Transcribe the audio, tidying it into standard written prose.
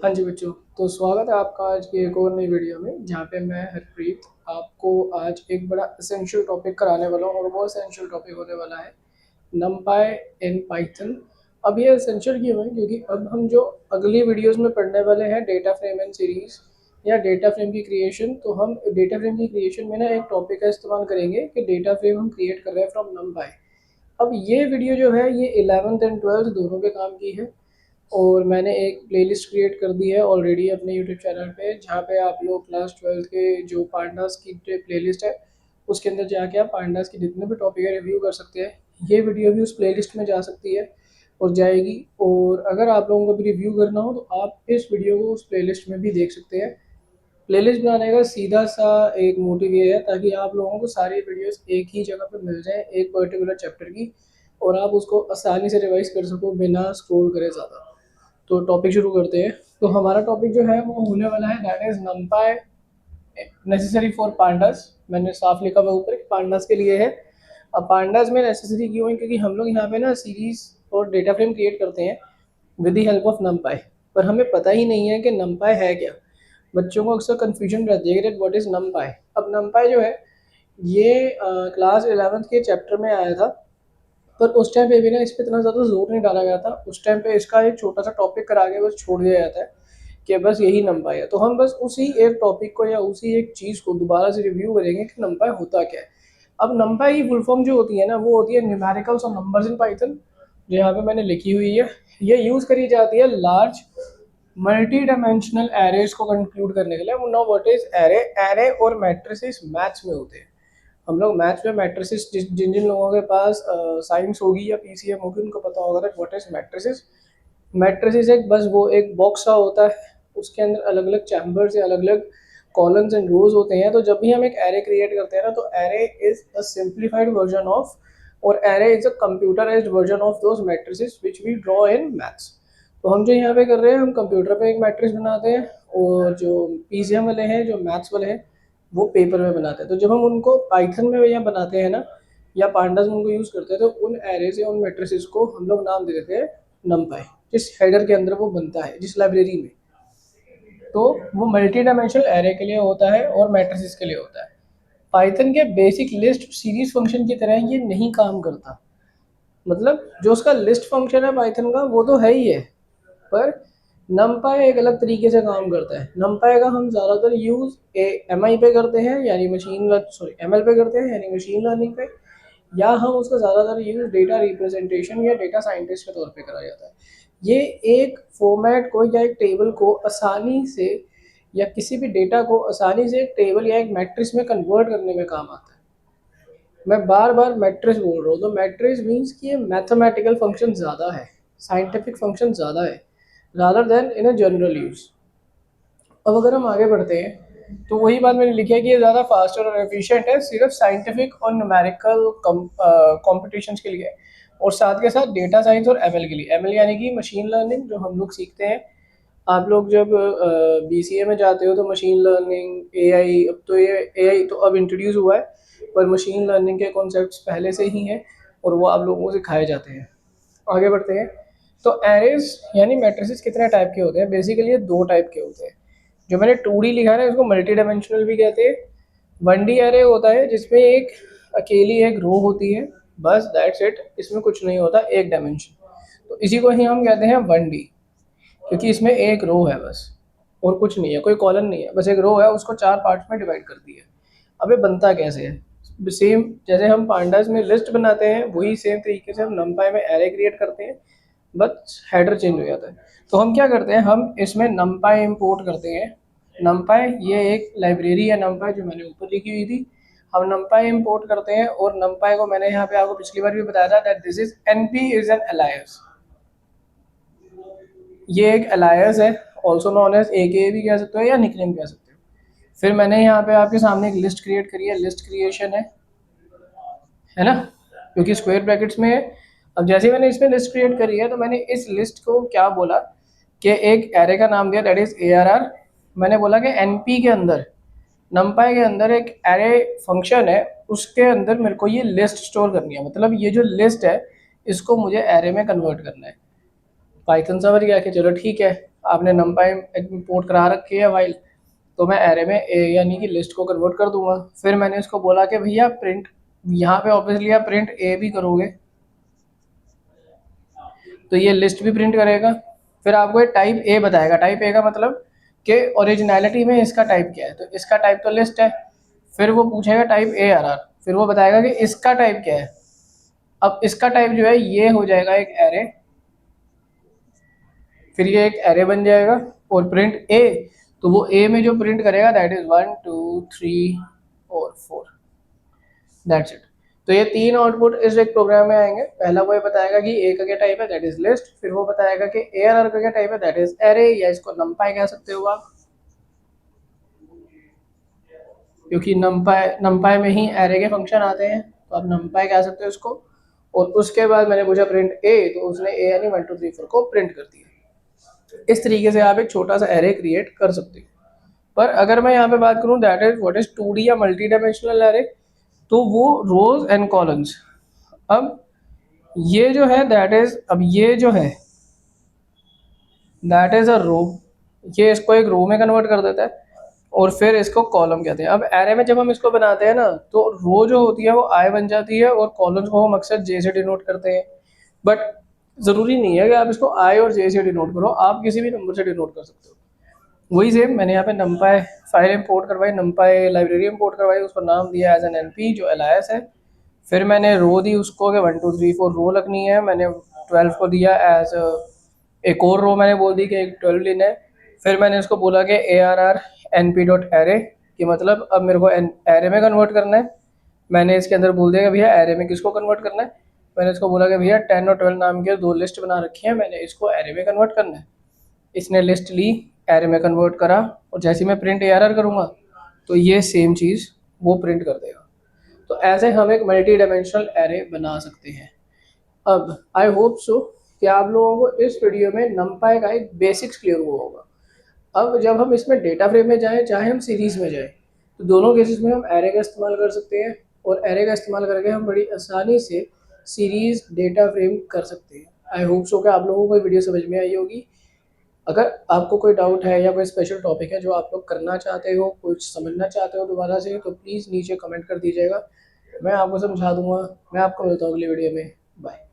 हाँ जी बच्चों, तो स्वागत है आपका आज की एक और नई वीडियो में, जहाँ पे मैं हरप्रीत आपको आज एक बड़ा एसेंशियल टॉपिक कराने वाला हूँ और वो एसेंशियल टॉपिक होने वाला है नमपाई इन पाइथन। अब ये एसेंशियल क्यों है? क्योंकि अब हम जो अगली वीडियोस में पढ़ने वाले हैं डेटा फ्रेम एंड सीरीज या डेटा फ्रेम की क्रिएशन, तो हम डेटा फ्रेम की क्रिएशन में ना एक टॉपिक का इस्तेमाल करेंगे कि डेटा फ्रेम हम क्रिएट कर रहे हैं फ्रॉम नमपाई। अब ये वीडियो जो है ये 11th एंड 12th दोनों पे काम की है और मैंने एक प्लेलिस्ट क्रिएट कर दी है ऑलरेडी अपने यूट्यूब चैनल पे, जहाँ पे आप लोग क्लास 12th के जो पांडास की जो प्लेलिस्ट है उसके अंदर जाके आप पांडास के जितने भी टॉपिक है रिव्यू कर सकते हैं। ये वीडियो भी उस प्लेलिस्ट में जा सकती है और जाएगी। और अगर आप लोगों को भी रिव्यू करना हो तो आप इस वीडियो को उस प्लेलिस्ट में भी देख सकते हैं। प्लेलिस्ट बनाने का सीधा सा एक मोटिव ये है ताकि आप लोगों को सारी वीडियोस एक ही जगह पर मिल जाए एक पर्टिकुलर चैप्टर की, और आप उसको आसानी से रिवाइज कर सको बिना स्क्रॉल करे ज़्यादा। तो टॉपिक शुरू करते हैं। तो हमारा टॉपिक जो है वो होने वाला है that is नमपाई necessary for pandas. मैंने साफ लिखा हुआ ऊपर पांडास के लिए है। अब पांडास में नेसेसरी क्यों है? क्योंकि हम लोग यहाँ पे ना सीरीज और डेटा फ्रेम क्रिएट करते हैं विद द हेल्प ऑफ नमपाई, पर हमें पता ही नहीं है कि नमपाई है क्या। बच्चों को अक्सर कन्फ्यूजन रहती है कि व्हाट इज नमपाई। अब नमपाई जो है ये क्लास 11th के चैप्टर में आया था, पर उस टाइम पे भी ना इस पे इतना ज़्यादा जोर नहीं डाला गया था। उस टाइम पे इसका एक छोटा सा टॉपिक करा के बस छोड़ दिया जाता है कि बस यही नंपाई है। तो हम बस उसी एक टॉपिक को या उसी एक चीज़ को दोबारा से रिव्यू करेंगे कि नंपाई होता क्या है। अब नंपाई की फुल फॉर्म जो होती है ना वो होती है न्यूमेरिकल्स और नंबर्स इन पाइथन, जो यहाँ पे मैंने लिखी हुई है। ये यूज़ करी जाती है लार्ज मल्टी डायमेंशनल एरेज को कंक्लूड करने के लिए। Know what is array? Array और मैट्रिसेस मैथ्स में होते हैं। हम लोग मैथ्स में मैट्रिसेस जिन जिन लोगों के पास साइंस होगी या पीसीएम होगी उनको पता होगा that what is matrices. Matrices एक बस वो एक बॉक्स सा होता है, उसके अंदर अलग अलग चैम्बर्स या अलग अलग कॉलम्स एंड रोज होते हैं। तो जब भी हम एक एरे क्रिएट करते हैं ना तो array is a simplified version of, और array is a computerized version of those matrices which we draw in maths. तो हम जो यहाँ पे कर रहे हैं हम कंप्यूटर पे एक मैट्रिक्स बनाते हैं और जो पीसीएम वाले हैं जो मैथ्स वाले हैं वो पेपर में बनाते हैं। तो जब हम उनको पाइथन में या बनाते हैं ना या पांडास में उनको यूज़ करते हैं तो उन एरेज या उन मैट्रिसेस को हम लोग नाम दे देते हैं नमपाई, जिस हेडर के अंदर वो बनता है जिस लाइब्रेरी में। तो वो मल्टी डायमेंशनल एरे के लिए होता है और मैट्रिसेस के लिए होता है। पाइथन के बेसिक लिस्ट सीरीज फंक्शन की तरह ये नहीं काम करता। मतलब जो उसका लिस्ट फंक्शन है पाइथन का वो तो है ही है, पर नमपाई एक अलग तरीके से काम करता है। नमपाई का हम ज़्यादातर यूज़ एम आई पे करते हैं यानी एम एल पे करते हैं यानी मशीन लर्निंग पे, या हम उसका ज़्यादातर यूज़ डेटा रिप्रेजेंटेशन या डेटा साइंटिस्ट के तौर पे करा जाता है। ये एक फॉर्मेट को या एक टेबल को आसानी से या किसी भी डेटा को आसानी से एक टेबल या एक मैट्रिक्स में कन्वर्ट करने में काम आता है। मैं बार बार मैट्रिक्स बोल रहा हूँ, तो मैट्रिक्स मीन्स कि ये मैथमेटिकल फंक्शन ज़्यादा है, साइंटिफिक फंक्शन ज़्यादा है rather then in a general use. अब अगर हम आगे बढ़ते हैं तो वही बात मैंने लिखी है कि ये ज़्यादा फास्टर और एफिशिएंट है सिर्फ साइंटिफिक और न्यूमेरिकल कॉम्पिटिशन्स के लिए, और साथ के साथ डेटा साइंस और एमएल के लिए। एमएल यानी कि मशीन लर्निंग जो हम लोग सीखते हैं। आप लोग जब बीसीए में जाते हो तो मशीन लर्निंग एआई, अब तो ये एआई तो अब इंट्रोड्यूस हुआ है, पर मशीन लर्निंग के कॉन्सेप्ट्स पहले से ही हैं और वो आप लोगों को सिखाए जाते हैं। आगे बढ़ते हैं। तो एरेज यानी मैट्रिसेस कितने टाइप के होते हैं? बेसिकली ये दो टाइप के होते हैं। जो मैंने 2D लिखा है ना इसको मल्टी डायमेंशनल भी कहते हैं। 1D एरे होता है जिसमें एक अकेली एक रो होती है, बस दैट्स इट, इसमें कुछ नहीं होता, एक डायमेंशन। तो इसी को ही हम कहते हैं 1D, क्योंकि इसमें एक रो है बस और कुछ नहीं है, कोई कॉलम नहीं है, बस एक रो है, उसको 4 पार्ट्स में डिवाइड कर दिया। अब ये बनता कैसे है? सेम जैसे हम पांडास में लिस्ट बनाते हैं वही सेम तरीके से हम नमपाई में एरे क्रिएट करते हैं, बस हेडर चेंज हो जाता है। तो हम क्या करते हैं, हम इसमें नमपाई इंपोर्ट करते हैं। नमपाई ये एक लाइब्रेरी है नमपाई जो मैंने ऊपर लिखी हुई थी। हम नमपाई इंपोर्ट करते हैं और नमपाई को मैंने यहाँ पे आपको पिछली बार भी बताया था that this is NP is an alliance. ये एक अलायंस है, ऑल्सो नॉन एज एके भी कह सकते हो या निकनेम कह सकते हो। फिर मैंने यहाँ पे आपके सामने एक लिस्ट क्रिएट करी है, लिस्ट क्रिएशन है ना, क्योंकि स्क्वायर ब्रैकेट्स में है। अब जैसे मैंने इसमें लिस्ट क्रिएट करी है तो मैंने इस लिस्ट को क्या बोला कि एक एरे का नाम दिया दैट इज ARR। मैंने बोला कि एनपी के अंदर नमपाई के अंदर एक एरे फंक्शन है, उसके अंदर मेरे को ये लिस्ट स्टोर करनी है। मतलब ये जो लिस्ट है इसको मुझे एरे में कन्वर्ट करना है। पाइथन समझ गया कि चलो ठीक है, आपने numpy इंपोर्ट करा रखी है वाइल, तो मैं एरे में ए यानी कि लिस्ट को कन्वर्ट कर दूंगा। फिर मैंने इसको बोला कि भैया प्रिंट, यहाँ पे ऑब्वियसली आप प्रिंट ए भी करोगे तो ये लिस्ट भी प्रिंट करेगा। फिर आपको ये टाइप ए बताएगा, टाइप ए का मतलब कि ओरिजिनलिटी में इसका टाइप क्या है, तो इसका टाइप तो लिस्ट है। फिर वो पूछेगा टाइप ए आर आर, फिर वो बताएगा कि इसका टाइप क्या है। अब इसका टाइप जो है ये हो जाएगा एक एरे, फिर ये एक एरे बन जाएगा। और प्रिंट ए, तो वो ए में जो प्रिंट करेगा दैट इज 1 2 3 और 4, दैट्स इट। तो ये तीन आउटपुट इस एक प्रोग्राम में आएंगे। पहला वो ये बताएगा कि ए का क्या टाइप है दैट इज लिस्ट, फिर वो बताएगा कि ए आर आर का क्या टाइप है दैट इज एरे, या इसको नंपाई कह सकते हो आप, क्योंकि नंपाई में ही एरे के फंक्शन आते हैं, तो आप नंपाई कह सकते हो इसको। और उसके बाद मैंने पूछा प्रिंट ए, तो उसने ए यानी 1 2 3 4 को प्रिंट कर दिया। इस तरीके से आप एक छोटा सा एरे क्रिएट कर सकते हो। पर अगर मैं यहाँ पे बात करूँ that is what is 2D या मल्टी डायमेंशनल एरे, तो वो रोज एंड कॉलम्स। अब ये जो है दैट इज, अब ये जो है दैट इज अ रो, ये इसको एक रो में कन्वर्ट कर देता है और फिर इसको कॉलम कहते हैं। अब एरे में जब हम इसको बनाते हैं ना, तो रो जो होती है वो आई बन जाती है और कॉलम्स को हम अक्सर जे से डिनोट करते हैं। बट ज़रूरी नहीं है कि आप इसको आई और जे से डिनोट करो, आप किसी भी नंबर से डिनोट कर सकते हो। वही सेम मैंने यहाँ पे नंपाई फाइल इंपोर्ट करवाई, नंपाई लाइब्रेरी इंपोर्ट करवाई, उसको नाम दिया एज एन एनपी जो एलायस है। फिर मैंने रो दी उसको कि 1 2 3 4 रो लगनी है, मैंने 12 को दिया एज एक और रो मैंने बोल दी कि एक 12 लेना है। फिर मैंने इसको बोला कि A R R N P dot array, कि मतलब अब मेरे को एरे में कन्वर्ट करना है। मैंने इसके अंदर बोल दिया कि भैया एरे में किसको कन्वर्ट करना है। मैंने इसको बोला कि भैया 10 और 12 नाम के दो लिस्ट बना रखी है, मैंने इसको एरे में कन्वर्ट करना है। इसने लिस्ट ली, एरे में कन्वर्ट करा, और जैसे ही मैं प्रिंट ए आर आर करूँगा तो ये सेम चीज़ वो प्रिंट कर देगा। तो ऐसे हम एक मल्टी डायमेंशनल एरे बना सकते हैं। अब आई होप सो कि आप लोगों को इस वीडियो में नंपाई का एक बेसिक्स क्लियर हुआ होगा। अब जब हम इसमें डेटा फ्रेम में जाएं चाहे हम सीरीज़ में जाएं, तो दोनों केसेस में हम एरे का इस्तेमाल कर सकते हैं, और एरे का इस्तेमाल करके हम बड़ी आसानी से सीरीज़ डेटा फ्रेम कर सकते हैं। आई होप सो कि आप लोगों को ये वीडियो समझ में आई होगी। अगर आपको कोई डाउट है या कोई स्पेशल टॉपिक है जो आप लोग करना चाहते हो, कुछ समझना चाहते हो दोबारा से, तो प्लीज़ नीचे कमेंट कर दीजिएगा, मैं आपको समझा दूंगा। मैं आपको मिलता हूँ अगली वीडियो में। बाय।